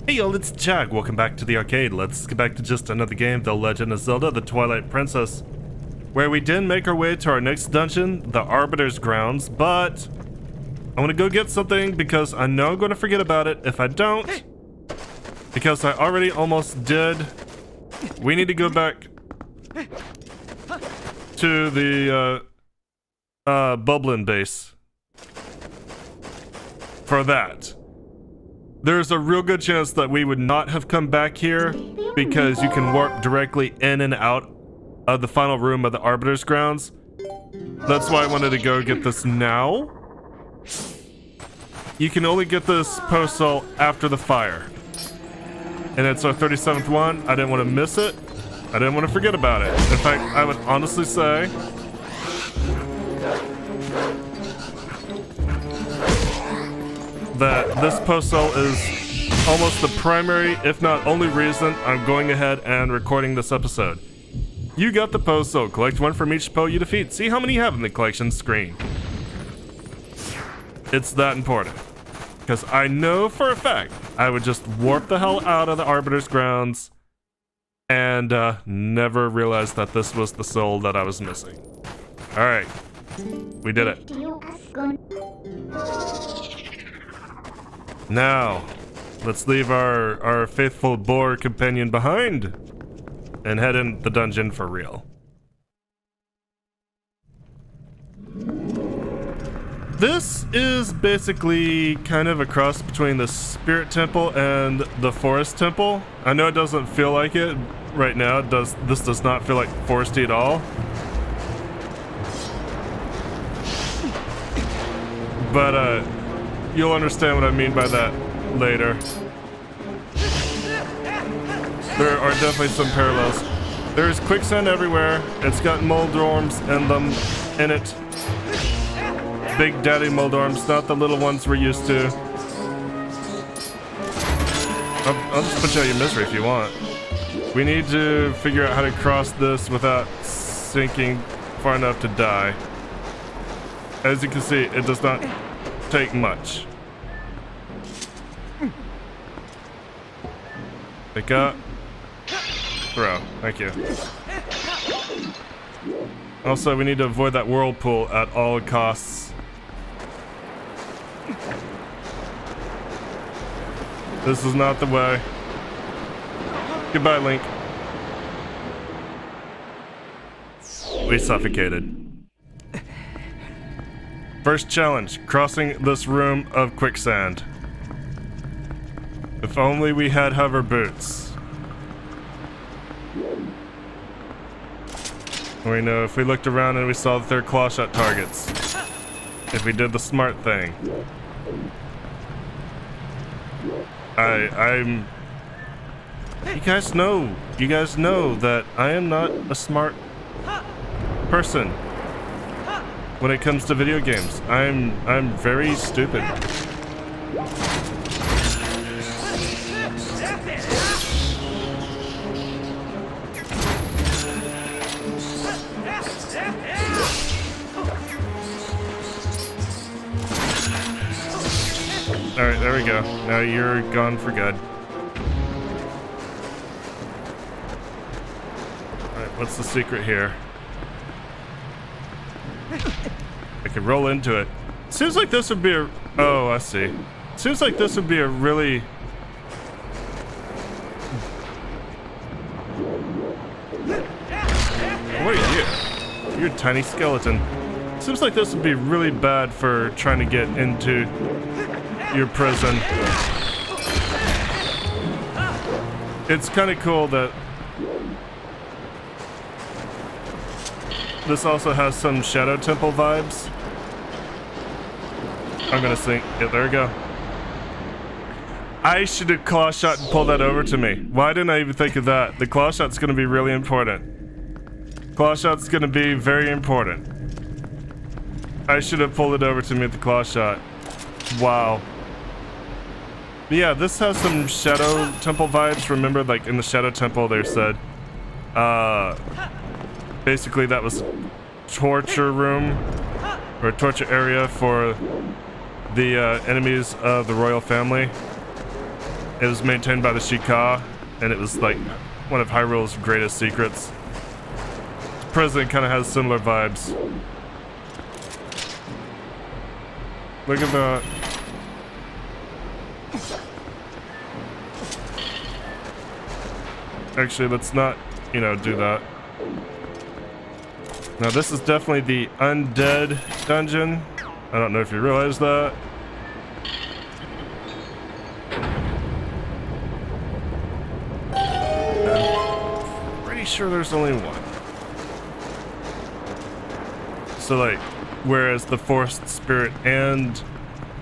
Hey y'all, it's Jag. Welcome back to the arcade. Let's get back to just another game, The Legend of Zelda, The Twilight Princess, where we did make our way to our next dungeon, the Arbiter's grounds, but I want to go get something because I know I'm going to forget about it if I don't, because I already almost did. We need to go back to the Bublin base for that. There's a real good chance that we would not have come back here because you can warp directly in and out of the final room of the Arbiter's grounds. That's why I wanted to go get this now. You can only get this postal after the fire. And it's our 37th one. I didn't want to miss it. I didn't want to forget about it. In fact, I would honestly say that this postal is almost the primary, if not only reason I'm going ahead and recording this episode. You got the postal. Collect one from each Poe you defeat. See how many you have in the collection screen. It's that important. Because I know for a fact I would just warp the hell out of the Arbiter's grounds and never realize that this was the soul that I was missing. Alright. We did it. Now, let's leave our faithful boar companion behind and head in the dungeon for real. This is basically kind of a cross between the Spirit Temple and the Forest Temple. I know it doesn't feel like it right now. This does not feel like foresty at all. But you'll understand what I mean by that later. There are definitely some parallels. There's quicksand everywhere. It's got moldorms in it. Big daddy moldorms, not the little ones we're used to. I'll just put you out of your misery if you want. We need to figure out how to cross this without sinking far enough to die. As you can see, it does not take much. Pick up. Throw. Thank you. Also, we need to avoid that whirlpool at all costs. This is not the way. Goodbye, Link. We suffocated. First challenge, crossing this room of quicksand. If only we had hover boots. We know if we looked around and we saw that they're claw shot targets. If we did the smart thing. I'm... You guys know that I am not a smart person. When it comes to video games, I'm very stupid. Alright, there we go. Now you're gone for good. Alright, what's the secret here? I could roll into it. Seems like this would be a... Oh, I see. Seems like this would be a really... What are you? You're a tiny skeleton. Seems like this would be really bad for trying to get into your prison. It's kind of cool that this also has some Shadow Temple vibes. I'm gonna sink. Yeah, there we go. I should have claw shot and pulled that over to me. Why didn't I even think of that? The claw shot's gonna be really important. Claw shot's gonna be very important. I should have pulled it over to me with the claw shot. Wow. But yeah, this has some Shadow Temple vibes. Remember, like in the Shadow Temple, they said, basically that was torture room or torture area for the enemies of the royal family. It was maintained by the Shika, and it was like one of Hyrule's greatest secrets. This prison kind of has similar vibes. Look at that. Actually, let's not, you know, do that. Now, this is definitely the undead dungeon. I don't know if you realize that. I'm pretty sure there's only one. So, like, whereas the Forest Spirit and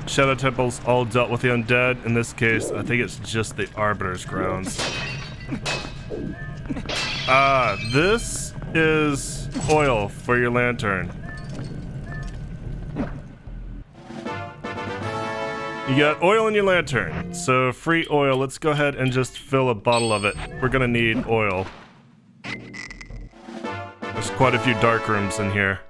Shadow Temples all dealt with the undead, in this case, I think it's just the Arbiter's grounds. This is oil for your lantern. You got oil in your lantern, so free oil. Let's go ahead and just fill a bottle of it. We're gonna need oil. There's quite a few dark rooms in here.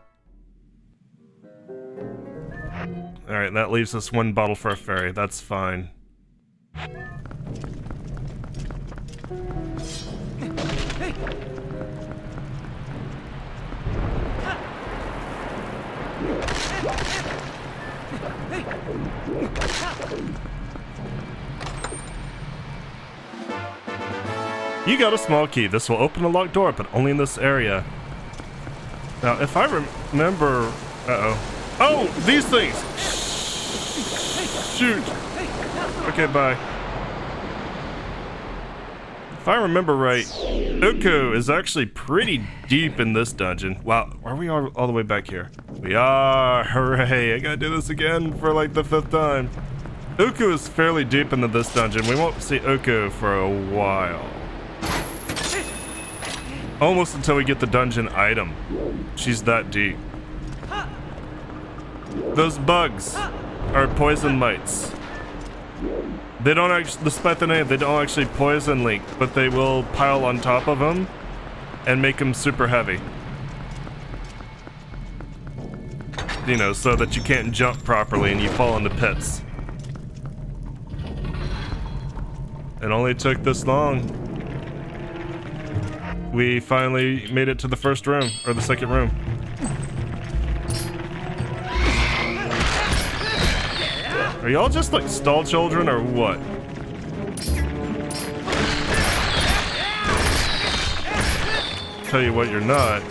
Alright, that leaves us one bottle for a fairy. That's fine. You got a small key. This will open a locked door, but only in this area. Now, if I remember... Uh-oh. Oh, these things! Shoot! Okay, bye. If I remember right, Uku is actually pretty deep in this dungeon. Wow, are we all the way back here? We are! Hooray! I gotta do this again for like the 5th time. Uku is fairly deep into this dungeon. We won't see Uku for a while. Almost until we get the dungeon item. She's that deep. Those bugs are poison mites. They don't actually, despite the name, they don't actually poison Link, but they will pile on top of him and make him super heavy. You know, so that you can't jump properly and you fall into pits. It only took this long. We finally made it to the first room, or the second room. Are y'all just like stall children or what? Tell you what, you're not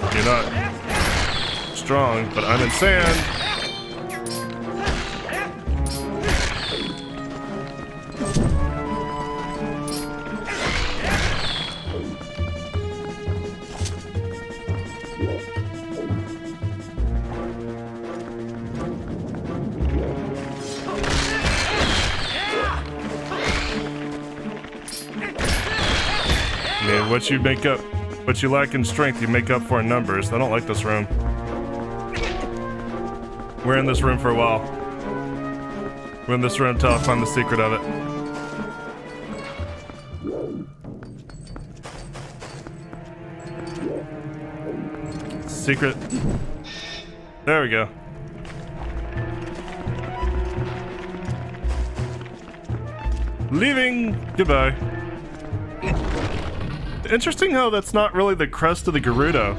strong, but I'm in sand. What you lack in strength, you make up for in numbers. I don't like this room. We're in this room for a while. We're in this room until I find the secret of it. Secret. There we go. Leaving. Goodbye. Interesting how that's not really the crest of the Gerudo.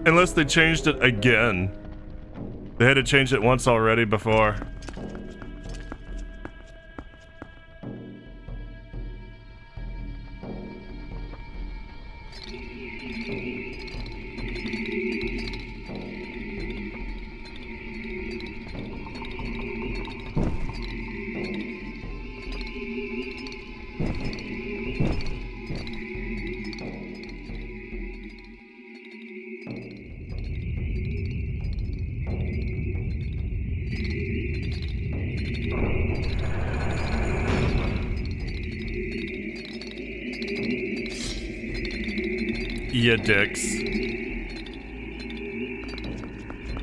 Unless they changed it again. They had to change it once already before. Ya dicks.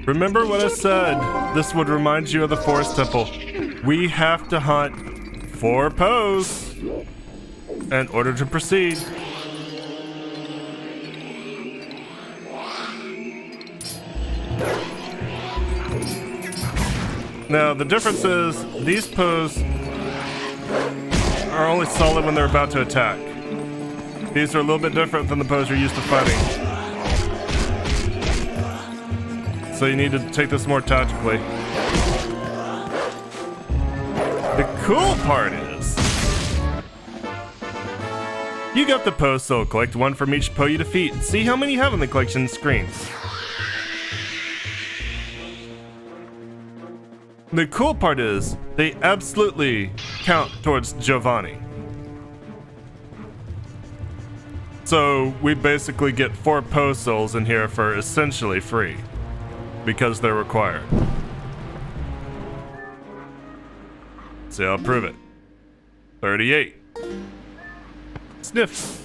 Remember what I said. This would remind you of the Forest Temple. We have to hunt 4 Poes in order to proceed. Now, the difference is these Poes are only solid when they're about to attack. These are a little bit different than the Poes you're used to fighting. So you need to take this more tactically. The cool part is, you got the Poe soul. Collect one from each Poe you defeat. See how many you have on the collection screen. The cool part is, they absolutely count towards Jovani. So we basically get 4 Poe souls in here for essentially free, because they're required. See, I'll prove it. 38. Sniff.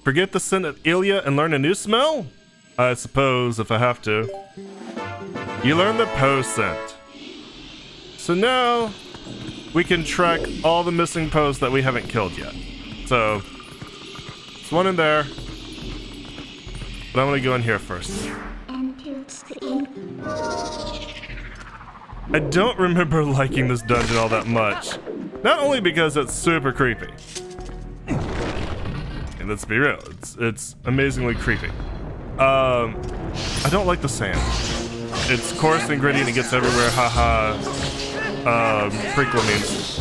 Forget the scent of Ilya and learn a new smell? I suppose, if I have to. You learn the Poe scent. So now, we can track all the missing Poes that we haven't killed yet. So, there's one in there. But I'm gonna go in here first. I don't remember liking this dungeon all that much. Not only because it's super creepy. And let's be real, it's amazingly creepy. I don't like the sand. It's coarse and gritty and it gets everywhere, haha. Prequel memes.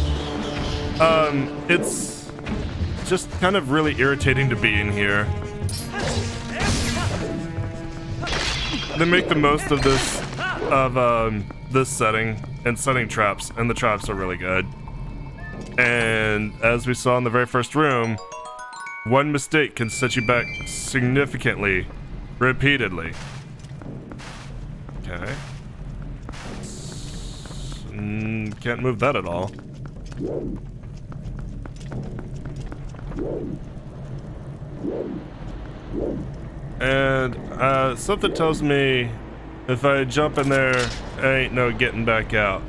It's just kind of really irritating to be in here. They make the most of this setting and setting traps, and the traps are really good. And as we saw in the very first room, one mistake can set you back significantly, repeatedly. Okay. Can't move that at all. And something tells me if I jump in there, ain't no getting back out.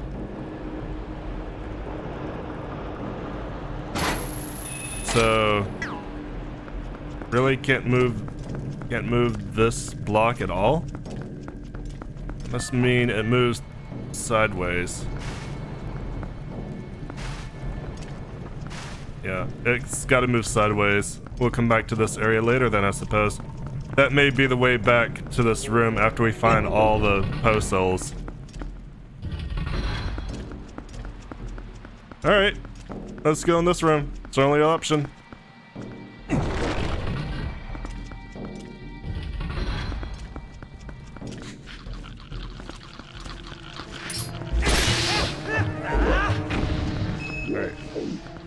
So really can't move this block at all. Must mean it moves sideways. Yeah, it's got to move sideways. We'll come back to this area later then, I suppose. That may be the way back to this room after we find all the Poe souls. Alright, let's go in this room. It's our only option. Alright.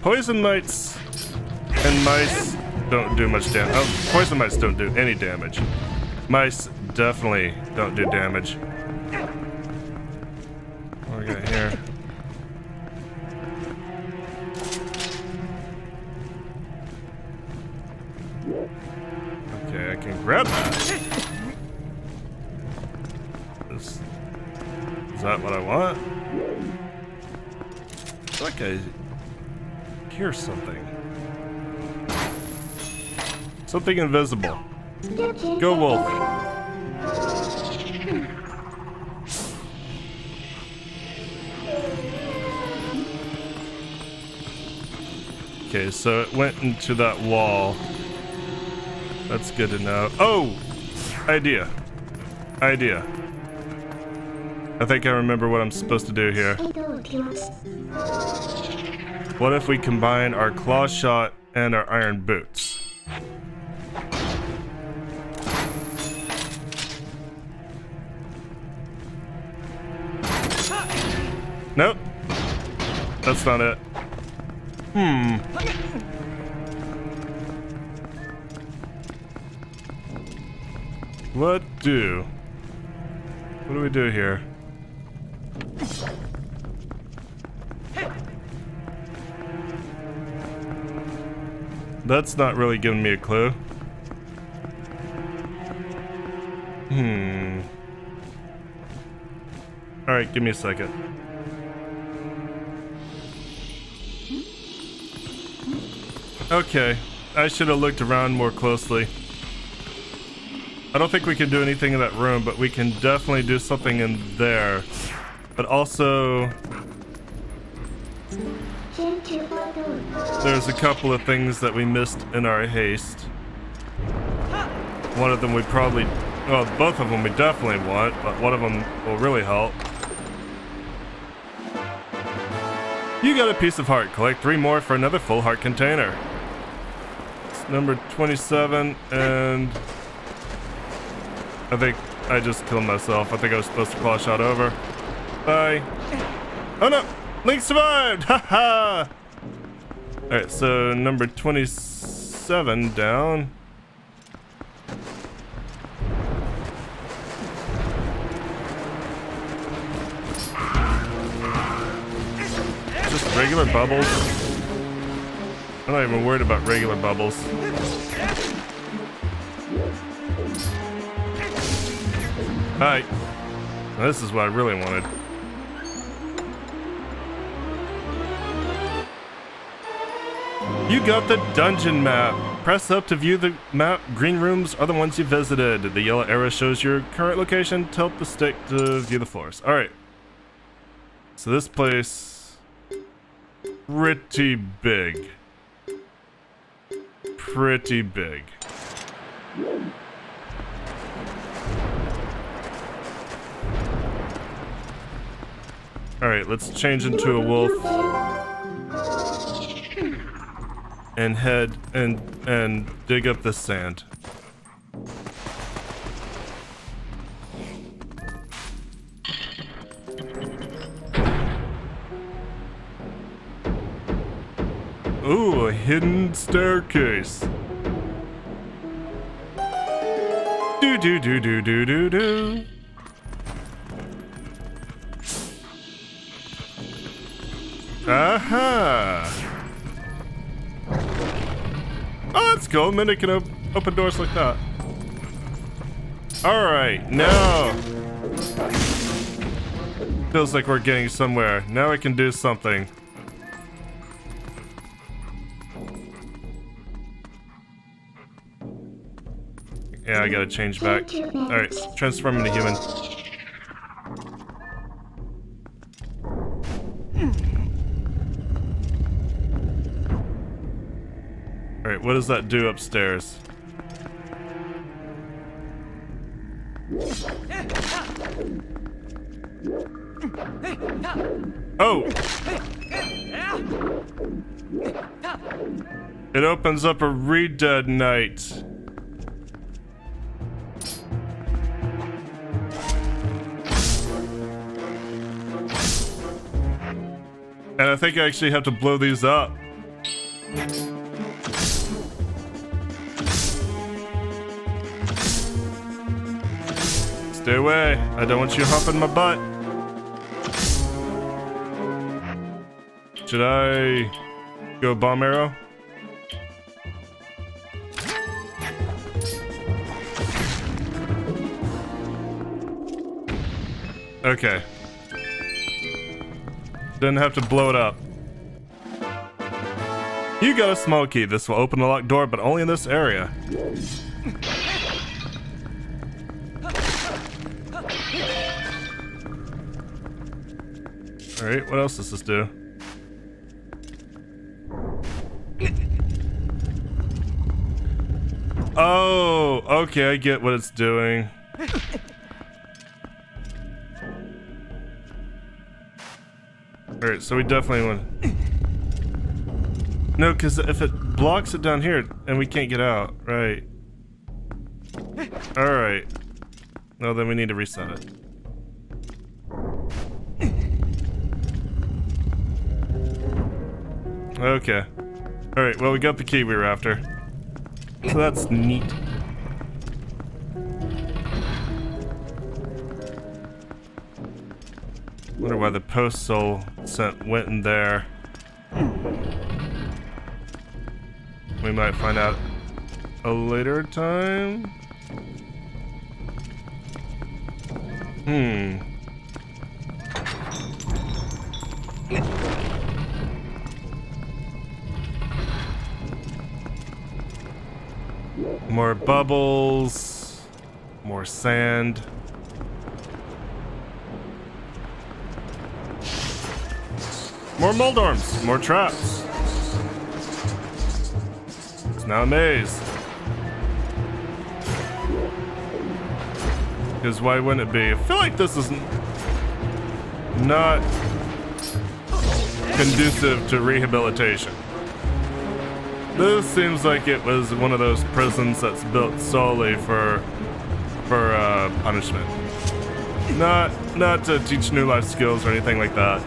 Poison mites and mice don't do much damage. Oh, poison mites don't do any damage. Mice definitely don't do damage. What do we got here? Okay, I can grab that. Is that what I want? I feel like I hear something. Something invisible. Go wolf. Okay, so it went into that wall. That's good to know. Oh! Idea. Idea. I think I remember what I'm supposed to do here. What if we combine our claw shot and our iron boots? Nope. That's not it. What do we do here? That's not really giving me a clue. Alright, give me a second. Okay, I should have looked around more closely. I don't think we can do anything in that room, but we can definitely do something in there. But also, There's a couple of things that we missed in our haste. One of them we probably... Well, both of them we definitely want, but one of them will really help. You got a piece of heart. Collect 3 more for another full heart container. It's number 27, and... I think I just killed myself. I think I was supposed to claw shot over. Bye. Oh no! Link survived! Haha! Alright, so number 27 down. Just regular bubbles. I'm not even worried about regular bubbles. Hi. This is what I really wanted. You got the dungeon map. Press up to view the map. Green rooms are the ones you visited. The yellow arrow shows your current location. Tilt the stick to view the floors. Alright. So this place... pretty big. Pretty big. Alright, let's change into a wolf. And head and dig up the sand. Ooh, a hidden staircase. Do do do do do do do. Aha! Oh, that's cool. Minute can open doors like that. Alright, now. Feels like we're getting somewhere. Now I can do something. Yeah, I gotta change back. Alright, transform into human. Alright, what does that do upstairs? Oh! It opens up a Redead Night. And I think I actually have to blow these up. Stay away. I don't want you humping my butt. Should I go bomb arrow? Okay. Didn't have to blow it up. You got a small key. This will open the locked door, but only in this area. Alright, what else does this do? Oh, okay, I get what it's doing. Alright, so we definitely want... No, because if it blocks it down here, and we can't get out, right? Alright. No, then we need to reset it. Okay. Alright, well, we got the key we were after. So that's neat. Wonder why the post soul went in there. We might find out a later time. More bubbles. More sand. More Moldorms, more traps. It's now a maze. Because why wouldn't it be? I feel like this is not conducive to rehabilitation. This seems like it was one of those prisons that's built solely for punishment. Not to teach new life skills or anything like that.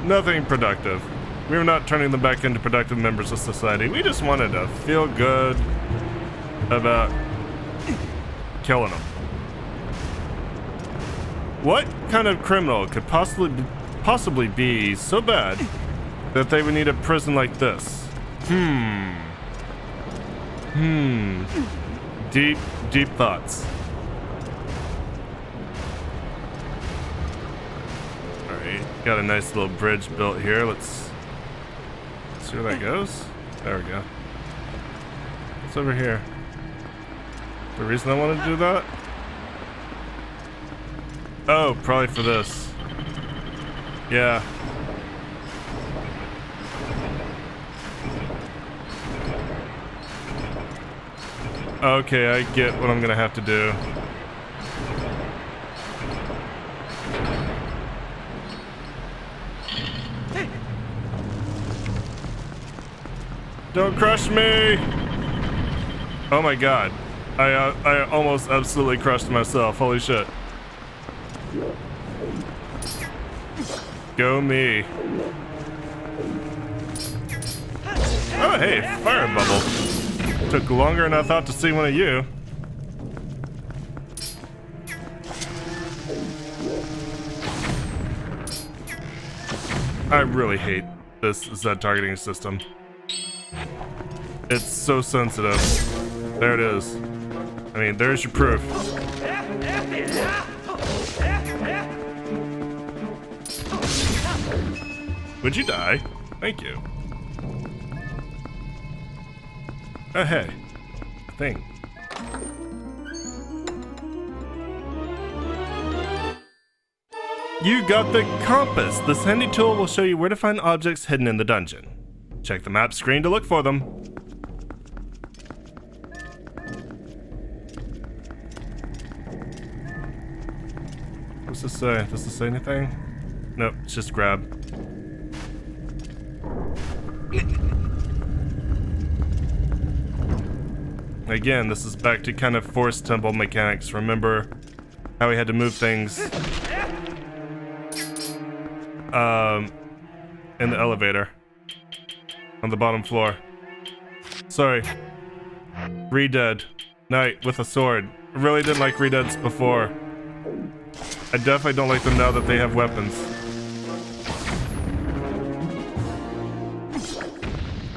Nothing productive. We were not turning them back into productive members of society. We just wanted to feel good about killing them. What kind of criminal could possibly be so bad that they would need a prison like this? Deep thoughts. Alright, got a nice little bridge built here. Let's see where that goes. There we go. What's over here? The reason I wanted to do that? Oh, probably for this. Yeah. Okay, I get what I'm gonna have to do. Don't crush me! Oh my god. I almost absolutely crushed myself. Holy shit. Go me. Oh hey, fire bubble. Took longer than I thought to see one of you. I really hate this Z targeting system. It's so sensitive. There it is. I mean, there's your proof. Would you die? Thank you. Oh, hey. A thing. You got the compass. This handy tool will show you where to find objects hidden in the dungeon. Check the map screen to look for them. What's this say? Does this say anything? Nope, it's just grab. Again, this is back to kind of forced temple mechanics. Remember how we had to move things in the elevator on the bottom floor. Sorry. Redead. Knight with a sword. I really didn't like redeads before. I definitely don't like them now that they have weapons.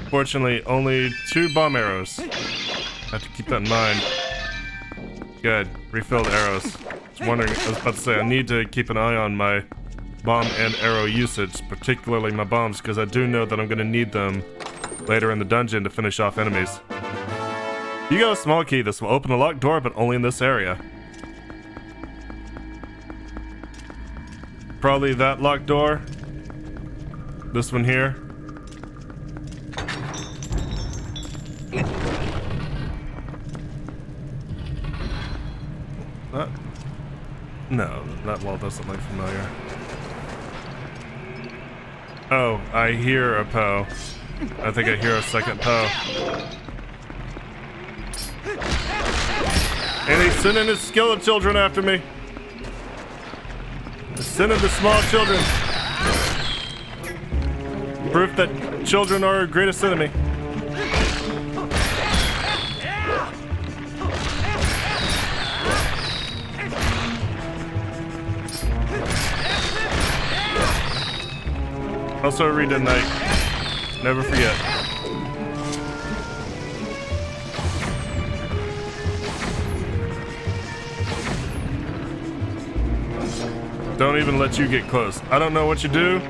Fortunately, only 2 bomb arrows. I have to keep that in mind. Good. Refilled arrows. I was about to say, I need to keep an eye on my bomb and arrow usage, particularly my bombs, because I do know that I'm going to need them later in the dungeon to finish off enemies. You got a small key. This will open a locked door, but only in this area. Probably that locked door. This one here. That? No, that wall doesn't look familiar. Oh, I hear a Poe. I think I hear a second Poe. And he's sending his skeleton children after me. He's sending the small children. Proof that children are our greatest enemy. Also read at night. Never forget. Don't even let you get close. I don't know what you do.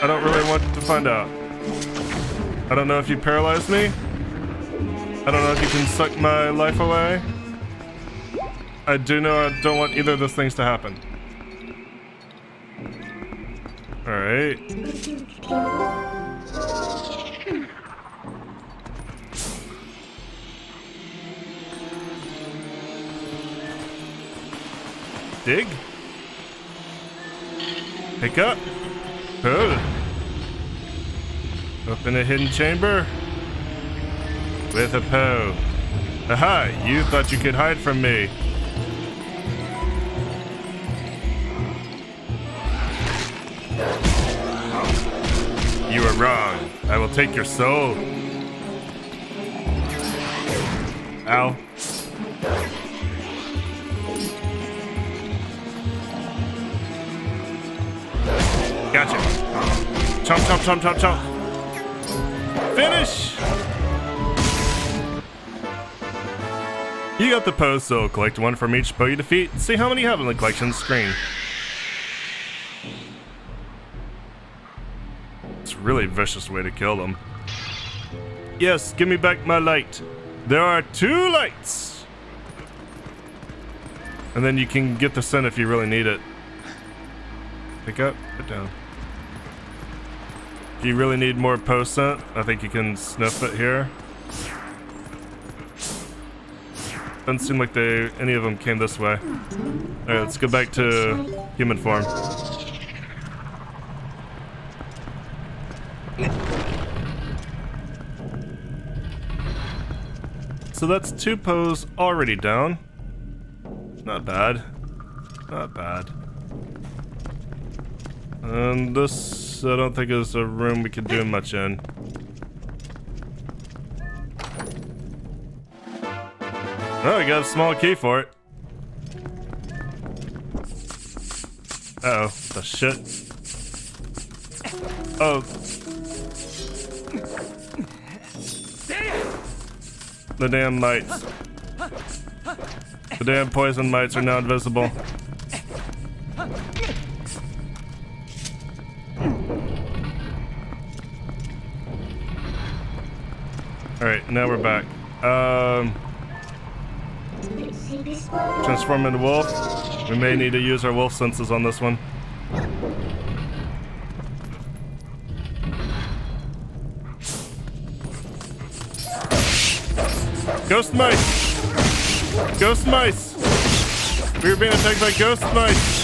I don't really want to find out. I don't know if you paralyzed me. I don't know if you can suck my life away. I do know I don't want either of those things to happen. Alright. Dig. Pick up. Oh. Open a hidden chamber. With a Poe. Aha! You thought you could hide from me. You are wrong. I will take your soul. Ow. Gotcha. Chomp, chomp, chomp, chomp, chomp. Finish! You got the Poe, so collect one from each Poe you defeat. See how many you have in the collection screen. It's a really vicious way to kill them. Yes, give me back my light. There are 2 lights. And then you can get the scent if you really need it. Pick up, put down. If you really need more Poe scent, I think you can sniff it here. Doesn't seem like any of them came this way. Alright, let's go back to human form. So that's 2 Poes already down. Not bad. Not bad. And this, I don't think is a room we can do much in. Oh, we got a small key for it. Uh-oh, the shit. Oh. The damn mites. The damn poison mites are now invisible. Alright, now we're back. Transform into wolf. We may need to use our wolf senses on this one. Ghost mice! Ghost mice! We were being attacked by ghost mice!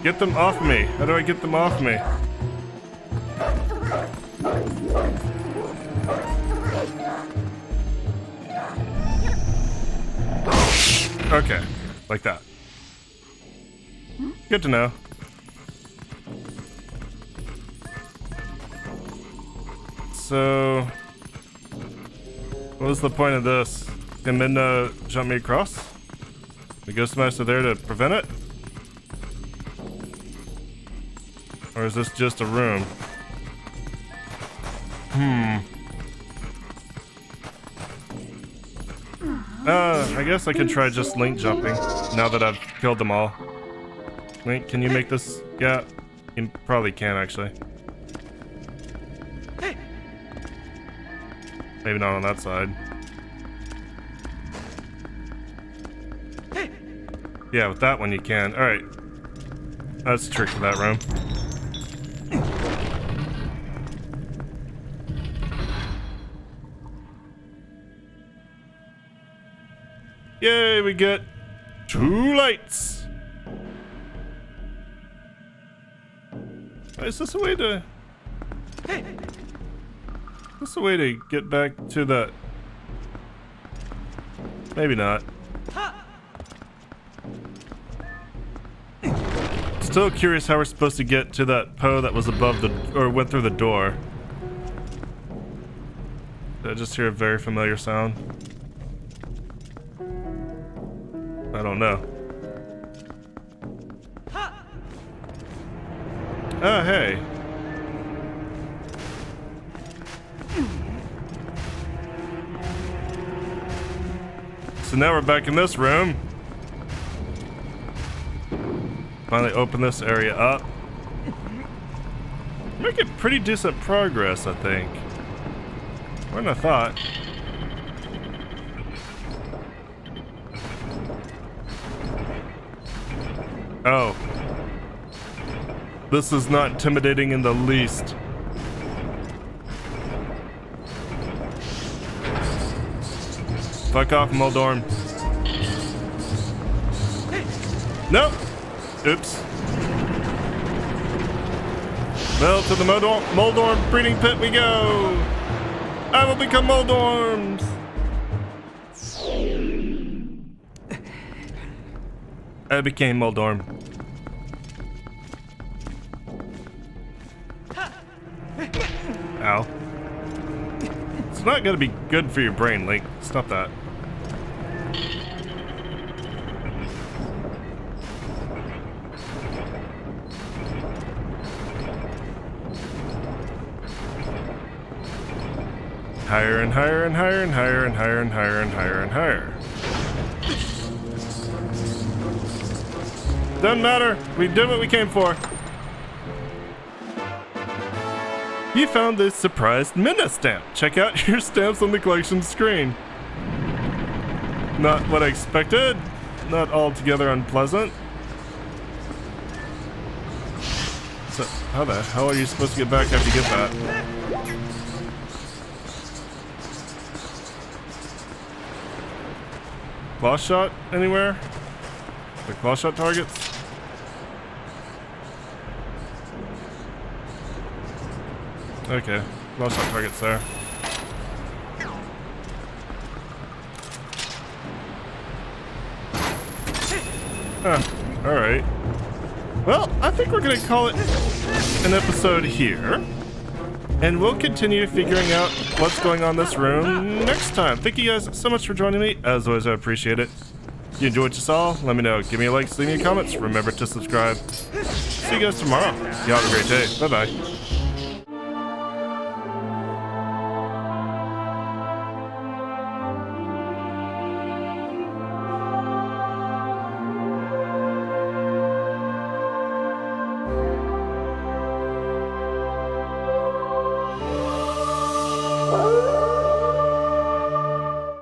Get them off me. How do I get them off me? Okay, like that. Good to know. So, what was the point of this? Can Midna jump me across? The ghost mice are there to prevent it? Or is this just a room? I guess I could try just link jumping now that I've killed them all. Link, can you make this? Yeah, you probably can actually. Maybe not on that side. Yeah, with that one you can. Alright. That's a trick for that room. Yay, we get 2 lights! Is this a way to... Is this a way to get back to that? Maybe not. Still curious how we're supposed to get to that Poe that was above the... or went through the door. Did I just hear a very familiar sound? I don't know. Oh, hey. So now we're back in this room. Finally open this area up. Making pretty decent progress, I think. More than I thought. Oh. This is not intimidating in the least. Fuck off, Moldorm. Nope. Oops. Well, to the Moldorm breeding pit we go. I will become Moldorms. I became Moldorm. Ow. It's not gonna be good for your brain, Link. Stop that. Higher and higher and higher and higher and higher and higher and higher and higher. Doesn't matter. We did what we came for. You found this surprised Minna stamp. Check out your stamps on the collection screen. Not what I expected. Not altogether unpleasant. So, how the hell are you supposed to get back after you get that? Claw shot anywhere? The claw shot targets? Okay, claw shot targets there. Alright. Well, I think we're gonna call it an episode here. And we'll continue figuring out what's going on in this room next time. Thank you guys so much for joining me. As always, I appreciate it. If you enjoyed what you saw, let me know. Give me a like, leave me comments. Remember to subscribe. See you guys tomorrow. Y'all have a great day. Bye-bye.